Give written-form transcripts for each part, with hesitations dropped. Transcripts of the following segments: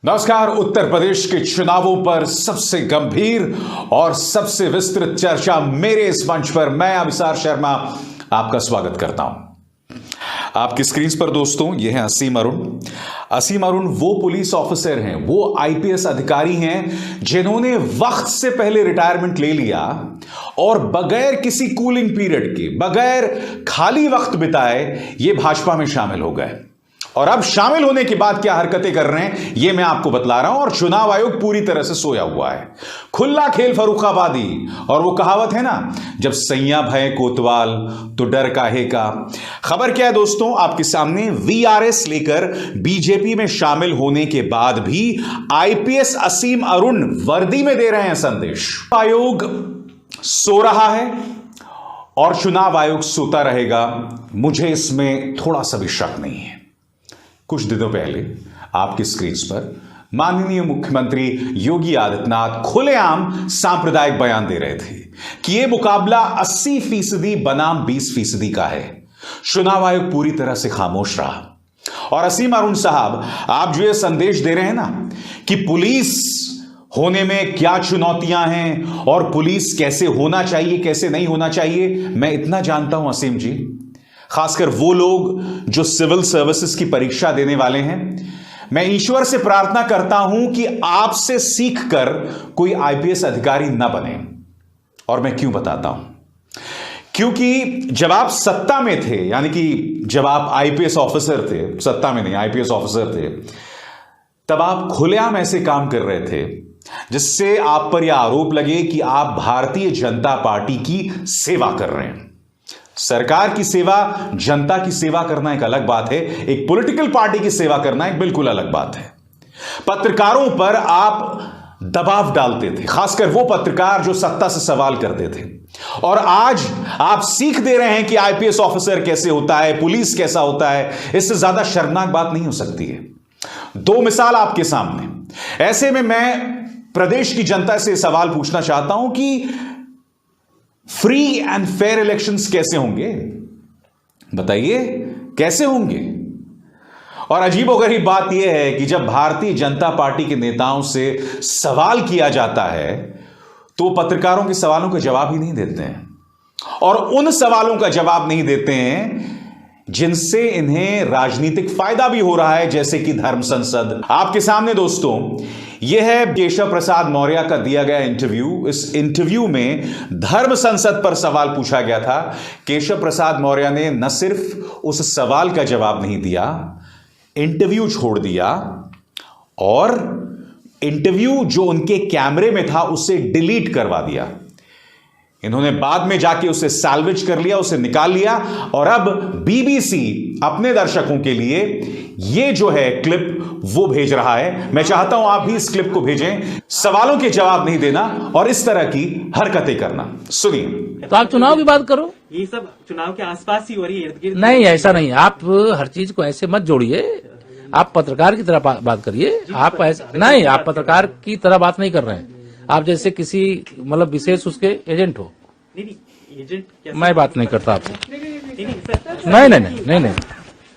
नमस्कार। उत्तर प्रदेश के चुनावों पर सबसे गंभीर और सबसे विस्तृत चर्चा मेरे इस मंच पर मैं अभिसार शर्मा आपका स्वागत करता हूं। आपकी स्क्रीन पर दोस्तों ये है असीम अरुण। असीम अरुण वो पुलिस ऑफिसर हैं, वो आईपीएस अधिकारी हैं जिन्होंने वक्त से पहले रिटायरमेंट ले लिया और बगैर किसी कूलिंग पीरियड के, बगैर खाली वक्त बिताए ये भाजपा में शामिल हो गए। और अब शामिल होने के बाद क्या हरकतें कर रहे हैं ये मैं आपको बतला रहा हूं। और चुनाव आयोग पूरी तरह से सोया हुआ है। खुला खेल फर्रुखाबादी। और वो कहावत है ना, जब सैया भय कोतवाल तो डर काहे का। खबर क्या है दोस्तों आपके सामने, वीआरएस लेकर बीजेपी में शामिल होने के बाद भी आईपीएस असीम अरुण वर्दी में दे रहे हैं संदेश। आयोग सो रहा है और चुनाव आयोग सोता रहेगा, मुझे इसमें थोड़ा सा भी शक नहीं है। कुछ दिनों पहले आपकी स्क्रीन पर माननीय मुख्यमंत्री योगी आदित्यनाथ खुलेआम सांप्रदायिक बयान दे रहे थे कि यह मुकाबला 80% बनाम 20% का है। चुनाव आयोग पूरी तरह से खामोश रहा। और असीम अरुण साहब, आप जो ये संदेश दे रहे हैं ना कि पुलिस होने में क्या चुनौतियां हैं और पुलिस कैसे होना चाहिए, कैसे नहीं होना चाहिए, मैं इतना जानता हूं असीम जी, खासकर वो लोग जो सिविल सर्विसेज की परीक्षा देने वाले हैं, मैं ईश्वर से प्रार्थना करता हूं कि आपसे सीखकर कोई आईपीएस अधिकारी ना बने। और मैं क्यों बताता हूं, क्योंकि जब आप सत्ता में थे, यानी कि जब आप आईपीएस ऑफिसर थे, सत्ता में नहीं आईपीएस ऑफिसर थे, तब आप खुलेआम ऐसे काम कर रहे थे जिससे आप पर यह आरोप लगे कि आप भारतीय जनता पार्टी की सेवा कर रहे हैं। सरकार की सेवा, जनता की सेवा करना एक अलग बात है, एक पॉलिटिकल पार्टी की सेवा करना एक बिल्कुल अलग बात है। पत्रकारों पर आप दबाव डालते थे, खासकर वो पत्रकार जो सत्ता से सवाल करते थे। और आज आप सीख दे रहे हैं कि आईपीएस ऑफिसर कैसे होता है, पुलिस कैसा होता है। इससे ज्यादा शर्मनाक बात नहीं हो सकती है। दो मिसाल आपके सामने। ऐसे में मैं प्रदेश की जनता से सवाल पूछना चाहता हूं कि फ्री एंड फेयर इलेक्शंस कैसे होंगे, बताइए कैसे होंगे। और अजीबोगरीब बात यह है कि जब भारतीय जनता पार्टी के नेताओं से सवाल किया जाता है तो पत्रकारों के सवालों का जवाब ही नहीं देते हैं, और उन सवालों का जवाब नहीं देते हैं जिनसे इन्हें राजनीतिक फायदा भी हो रहा है, जैसे कि धर्म संसद। आपके सामने दोस्तों यह है केशव प्रसाद मौर्य का दिया गया इंटरव्यू। इस इंटरव्यू में धर्म संसद पर सवाल पूछा गया था। केशव प्रसाद मौर्य ने न सिर्फ उस सवाल का जवाब नहीं दिया, इंटरव्यू छोड़ दिया और इंटरव्यू जो उनके कैमरे में था उसे डिलीट करवा दिया। इन्होंने बाद में जाके उसे सैल्वेज कर लिया, उसे निकाल लिया। और अब बीबीसी अपने दर्शकों के लिए ये जो है क्लिप वो भेज रहा है। मैं चाहता हूं आप भी इस क्लिप को भेजें। सवालों के जवाब नहीं देना और इस तरह की हरकतें करना। सुनिए। तो आप चुनाव की बात करो, ये सब चुनाव के आसपास ही हो रही है, इर्द गिर्द नहीं ऐसा नहीं। आप हर चीज को ऐसे मत जोड़िए। आप पत्रकार की तरह बात करिए। आप ऐसा नहीं, आप पत्रकार की तरह बात नहीं कर रहे हैं। आप जैसे किसी मतलब विशेष उसके एजेंट हो। नहीं एजेंट क्या, मैं बात नहीं करता आपसे। नहीं नहीं।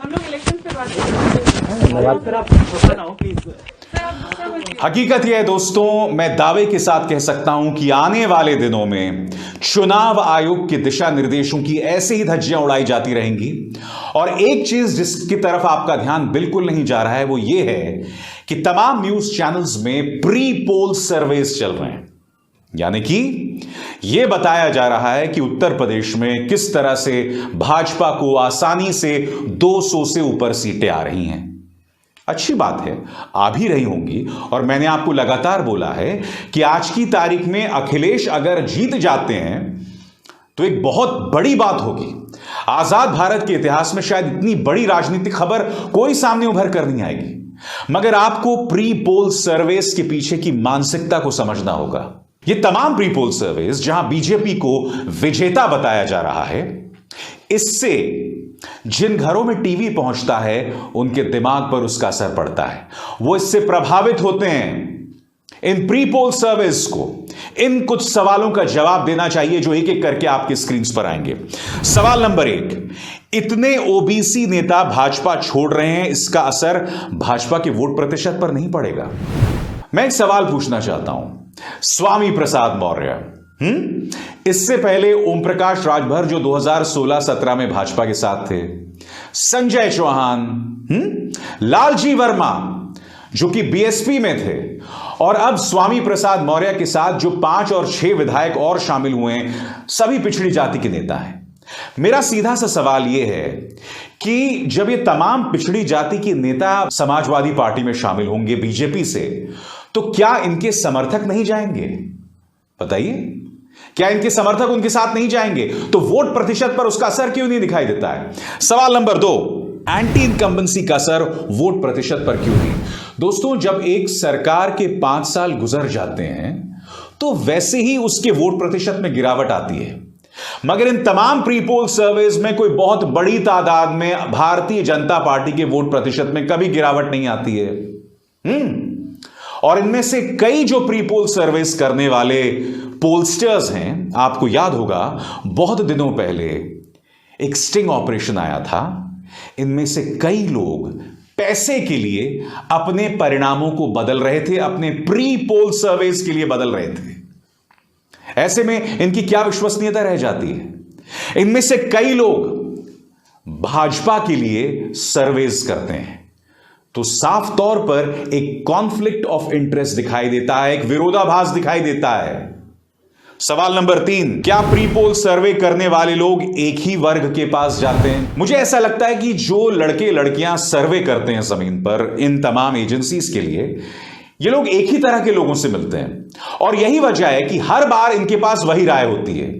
हम लोग इलेक्शन पे बात कर रहे हैं। सर आप होता ना हो प्लीज। हकीकत यह है दोस्तों, मैं दावे के साथ कह सकता हूं कि आने वाले दिनों में चुनाव आयोग के दिशा निर्देशों की ऐसे ही धज्जियां उड़ाई जाती रहेंगी। और एक चीज जिसकी तरफ आपका ध्यान बिल्कुल नहीं जा रहा है वो ये है कि तमाम न्यूज चैनल्स में प्री पोल सर्वेस चल रहे हैं, यानी कि यह बताया जा रहा है कि उत्तर प्रदेश में किस तरह से भाजपा को आसानी से 200 से ऊपर सीटें आ रही हैं। अच्छी बात है, आ भी रही होंगी। और मैंने आपको लगातार बोला है कि आज की तारीख में अखिलेश अगर जीत जाते हैं तो एक बहुत बड़ी बात होगी। आजाद भारत के इतिहास में शायद इतनी बड़ी राजनीतिक खबर कोई सामने उभर कर नहीं आएगी। मगर आपको प्री पोल सर्वेस के पीछे की मानसिकता को समझना होगा। ये तमाम प्री पोल सर्वेस जहां बीजेपी को विजेता बताया जा रहा है, इससे जिन घरों में टीवी पहुंचता है उनके दिमाग पर उसका असर पड़ता है। वो इससे प्रभावित होते हैं। इन प्री पोल सर्वेस को इन कुछ सवालों का जवाब देना चाहिए जो एक एक करके आपके स्क्रीन पर आएंगे। सवाल नंबर 1, इतने ओबीसी नेता भाजपा छोड़ रहे हैं, इसका असर भाजपा के वोट प्रतिशत पर नहीं पड़ेगा? मैं एक सवाल पूछना चाहता हूं। स्वामी प्रसाद मौर्य, इससे पहले ओम प्रकाश राजभर जो 2016-17 में भाजपा के साथ थे, संजय चौहान, लालजी वर्मा जो कि बीएसपी में थे, और अब स्वामी प्रसाद मौर्य के साथ जो 5 और 6 विधायक और शामिल हुए हैं, सभी पिछड़ी जाति के नेता हैं। मेरा सीधा सा सवाल यह है कि जब ये तमाम पिछड़ी जाति के नेता समाजवादी पार्टी में शामिल होंगे बीजेपी से, तो क्या इनके समर्थक नहीं जाएंगे? बताइए, क्या इनके समर्थक उनके साथ नहीं जाएंगे? तो वोट प्रतिशत पर उसका असर क्यों नहीं दिखाई देता है? सवाल नंबर 2, एंटी इनकम्बेंसी का असर वोट प्रतिशत पर क्यों नहीं? दोस्तों, जब एक सरकार के 5 साल गुजर जाते हैं तो वैसे ही उसके वोट प्रतिशत में गिरावट आती है, मगर इन तमाम प्री पोल सर्वेज में कोई बहुत बड़ी तादाद में भारतीय जनता पार्टी के वोट प्रतिशत में कभी गिरावट नहीं आती है। और इनमें से कई जो प्री पोल सर्वेस करने वाले पोलस्टर्स हैं, आपको याद होगा बहुत दिनों पहले एक स्टिंग ऑपरेशन आया था, इनमें से कई लोग पैसे के लिए अपने परिणामों को बदल रहे थे, अपने प्री पोल सर्वेस के लिए बदल रहे थे। ऐसे में इनकी क्या विश्वसनीयता रह जाती है? इनमें से कई लोग भाजपा के लिए सर्वेस करते हैं, तो साफ तौर पर एक कॉन्फ्लिक्ट ऑफ इंटरेस्ट दिखाई देता है, एक विरोधाभास दिखाई देता है। सवाल नंबर 3, क्या प्री पोल सर्वे करने वाले लोग एक ही वर्ग के पास जाते हैं? मुझे ऐसा लगता है कि जो लड़के लड़कियां सर्वे करते हैं जमीन पर इन तमाम एजेंसीज के लिए, ये लोग एक ही तरह के लोगों से मिलते हैं, और यही वजह है कि हर बार इनके पास वही राय होती है।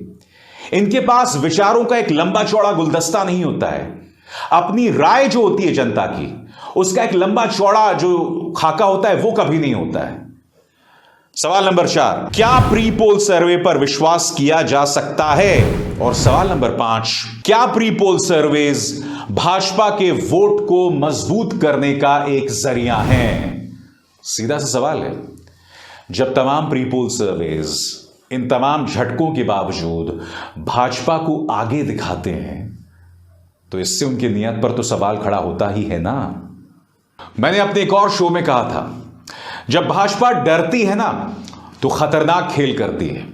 इनके पास विचारों का एक लंबा चौड़ा गुलदस्ता नहीं होता है। अपनी राय जो होती है जनता की, उसका एक लंबा चौड़ा जो खाका होता है, वो कभी नहीं होता है। सवाल नंबर 4, क्या प्री पोल सर्वे पर विश्वास किया जा सकता है? और सवाल नंबर 5, क्या प्री पोल सर्वेज भाजपा के वोट को मजबूत करने का एक जरिया है? सीधा सा सवाल है। जब तमाम प्री पोल सर्वेज इन तमाम झटकों के बावजूद भाजपा को आगे दिखाते हैं, तो इससे उनकी नियत पर तो सवाल खड़ा होता ही है ना। मैंने अपने एक और शो में कहा था, जब भाजपा डरती है ना तो खतरनाक खेल करती है,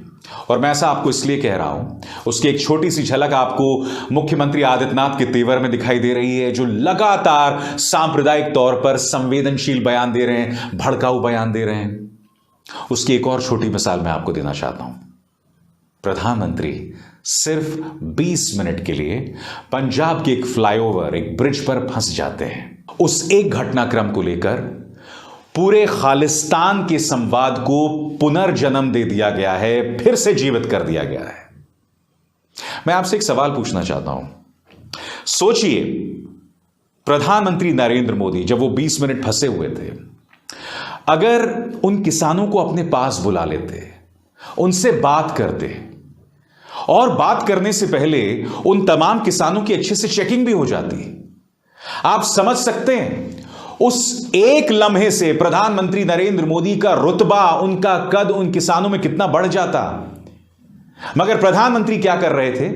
और मैं ऐसा आपको इसलिए कह रहा हूं, उसकी एक छोटी सी झलक आपको मुख्यमंत्री आदित्यनाथ के तेवर में दिखाई दे रही है, जो लगातार सांप्रदायिक तौर पर संवेदनशील बयान दे रहे हैं, भड़काऊ बयान दे रहे हैं। उसकी एक और छोटी मिसाल मैं आपको देना चाहता हूं। प्रधानमंत्री सिर्फ 20 मिनट के लिए पंजाब के एक फ्लाईओवर, एक ब्रिज पर फंस जाते हैं। उस एक घटनाक्रम को लेकर पूरे खालिस्तान के संवाद को पुनर्जन्म दे दिया गया है, फिर से जीवित कर दिया गया है। मैं आपसे एक सवाल पूछना चाहता हूं। सोचिए, प्रधानमंत्री नरेंद्र मोदी जब वो 20 मिनट फंसे हुए थे, अगर उन किसानों को अपने पास बुला लेते, उनसे बात करते, और बात करने से पहले उन तमाम किसानों की अच्छे से चेकिंग भी हो जाती, आप समझ सकते हैं उस एक लम्हे से प्रधानमंत्री नरेंद्र मोदी का रुतबा, उनका कद उन किसानों में कितना बढ़ जाता। मगर प्रधानमंत्री क्या कर रहे थे?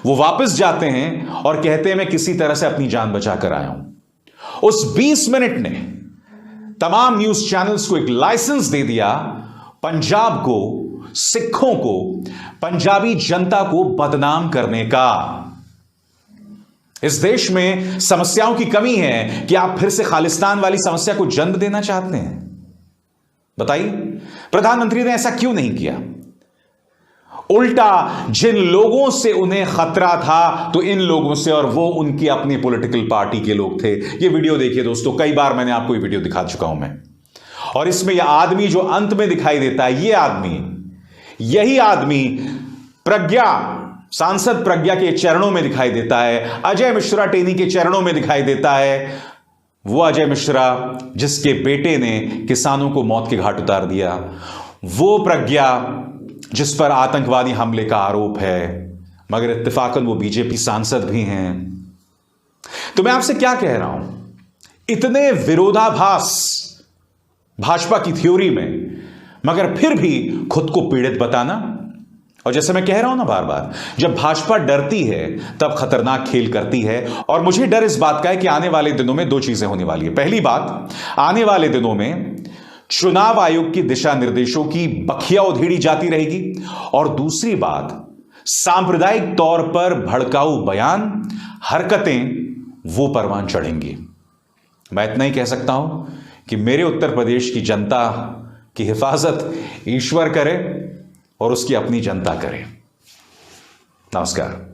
वो वापस जाते हैं और कहते हैं मैं किसी तरह से अपनी जान बचा कर आया हूं। उस 20 मिनट ने तमाम न्यूज चैनल्स को एक लाइसेंस दे दिया पंजाब को, सिखों को, पंजाबी जनता को बदनाम करने का। इस देश में समस्याओं की कमी है कि आप फिर से खालिस्तान वाली समस्या को जन्म देना चाहते हैं? बताइए, प्रधानमंत्री ने ऐसा क्यों नहीं किया? उल्टा जिन लोगों से उन्हें खतरा था, तो इन लोगों से, और वो उनकी अपनी पॉलिटिकल पार्टी के लोग थे। ये वीडियो देखिए दोस्तों, कई बार मैंने आपको ये वीडियो दिखा चुका हूं मैं, और इसमें यह आदमी जो अंत में दिखाई देता है, यही आदमी प्रज्ञा, सांसद प्रज्ञा के चरणों में दिखाई देता है, अजय मिश्रा टेनी के चरणों में दिखाई देता है। वो अजय मिश्रा जिसके बेटे ने किसानों को मौत के घाट उतार दिया, वो प्रज्ञा जिस पर आतंकवादी हमले का आरोप है, मगर इत्तेफाकन वो बीजेपी सांसद भी हैं। तो मैं आपसे क्या कह रहा हूं, इतने विरोधाभास भाजपा की थ्योरी में मगर फिर भी खुद को पीड़ित बताना। और जैसे मैं कह रहा हूं ना बार बार, जब भाजपा डरती है तब खतरनाक खेल करती है। और मुझे डर इस बात का है कि आने वाले दिनों में दो चीजें होने वाली है। पहली बात, आने वाले दिनों में चुनाव आयोग की दिशा निर्देशों की बखिया उधेड़ी जाती रहेगी, और दूसरी बात, सांप्रदायिक तौर पर भड़काऊ बयान, हरकतें वो परवान चढ़ेंगी। मैं इतना ही कह सकता हूं कि मेरे उत्तर प्रदेश की जनता की हिफाजत ईश्वर करे और उसकी अपनी जनता करे। नमस्कार।